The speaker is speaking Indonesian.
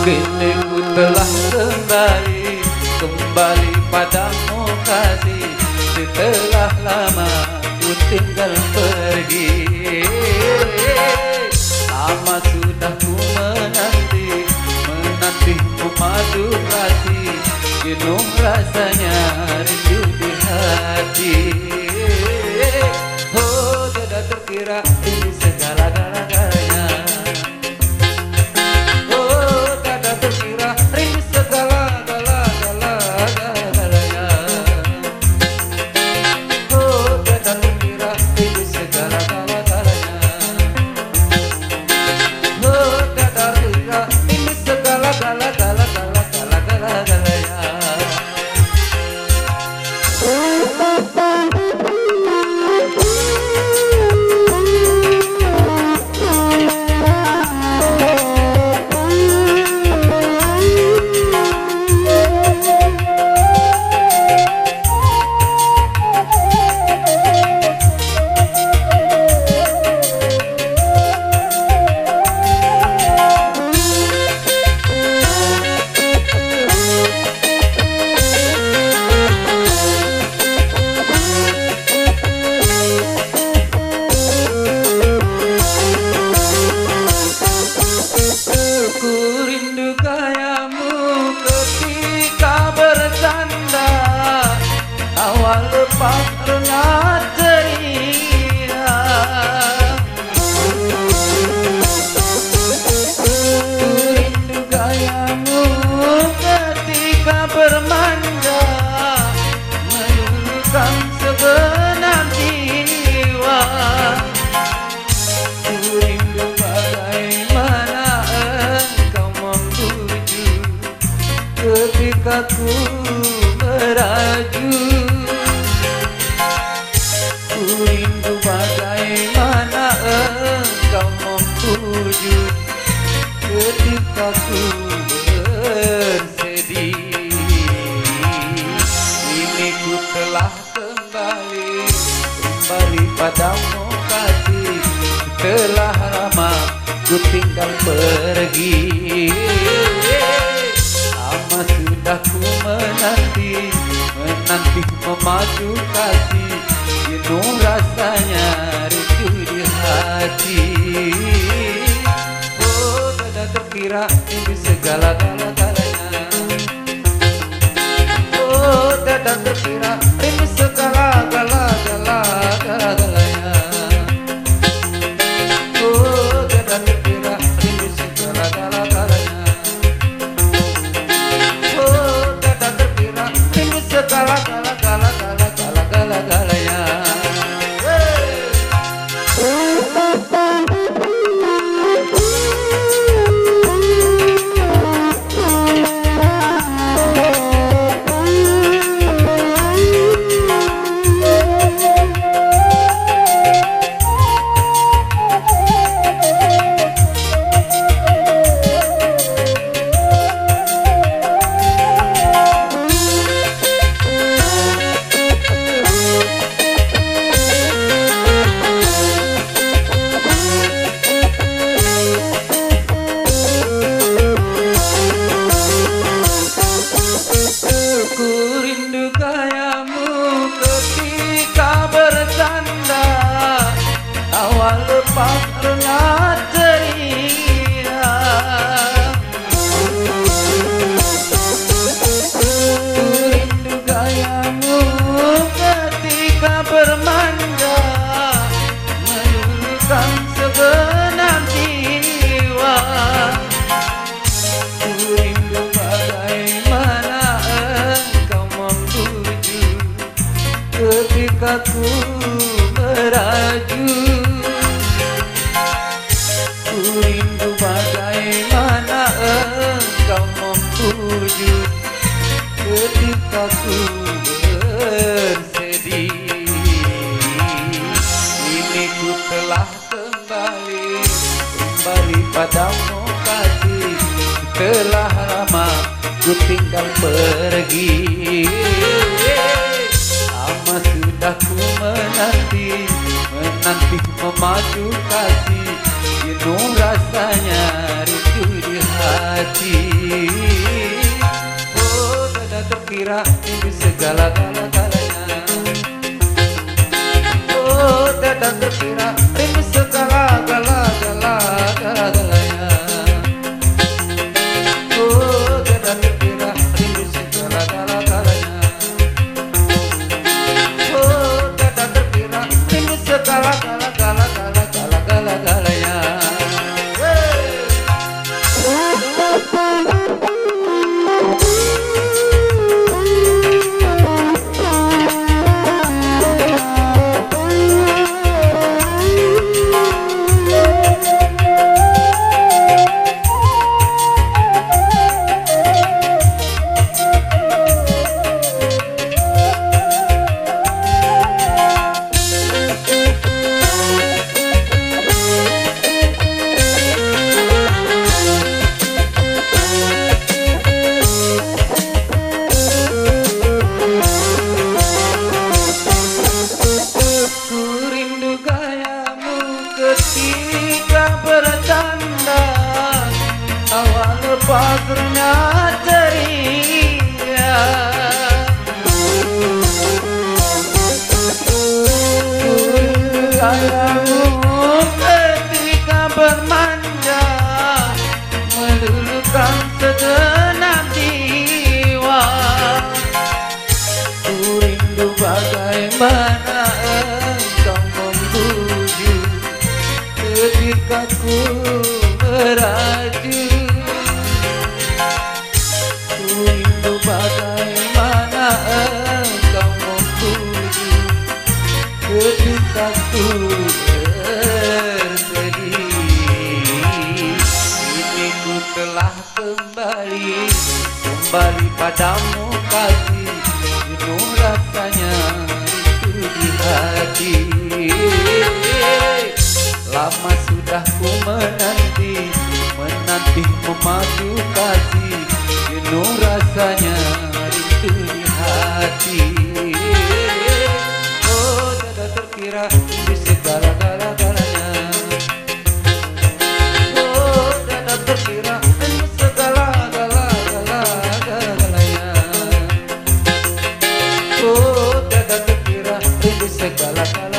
Kini ku telah kembali padamu kasih. Setelah lama ku tinggal pergi, lama sudah ku menantimu madu kasih. Jenuh rasanya rindu di hati. Oh, tidak terkira ini segala-galanya. Oh, tidak terkira ini segala-galanya. Oh, tidak terkira ini segala-galanya. Oh, tidak terkira ini segala-galanya. Lepas rengat ceria, rindu gayamu ketika bermanja, meluluhkan segenap jiwa. Rindu bagaimana engkau membuju ketika ku meraju. Rindu bagaimana engkau membuju ketika ku bersedih. Kini ku telah kembali padamu kasih. Setelah lama ku tinggal pergi, lama sudah ku menanti memadu kasih. Jenuh rasanya rindu di hati. Oh, tidak terkira ini segala-galanya. Oh, tidak terkira ini segala-galanya. Oh, tidak terkira ini segala-galanya. Oh, tidak terkira ini segala-galanya. Lepas rengat ceria, rindu gayamu ketika bermanja, meluluhkan segenap jiwa. Rindu bagaimana engkau membuju ketika ku meraju. Rindu bagaimana engkau membuju ketika ku bersedih. Kini ku telah kembali padamu kasih. Setelah lama ku tinggal pergi, lama sudah ku menanti memadu kasih. Jenuh rasanya rindu di hati. pagernya ceria. Sayangmu ketika bermanja, meluluhkan segenap jiwa. Ku rindu bagaimana engkau membuju ketika ku meraju. Ku rindu bagaimana engkau membuju ketika ku bersedih. Kini ku telah kembali padamu kasih, jenuh rasanya itu di hati. Lama sudah ku menanti memadu kasih, jenuh rasanya itu di hati. Oh, tiada terkira di segala-galanya. Oh, tiada terkira di segala-galanya. Oh, tiada terkira di segala-galanya.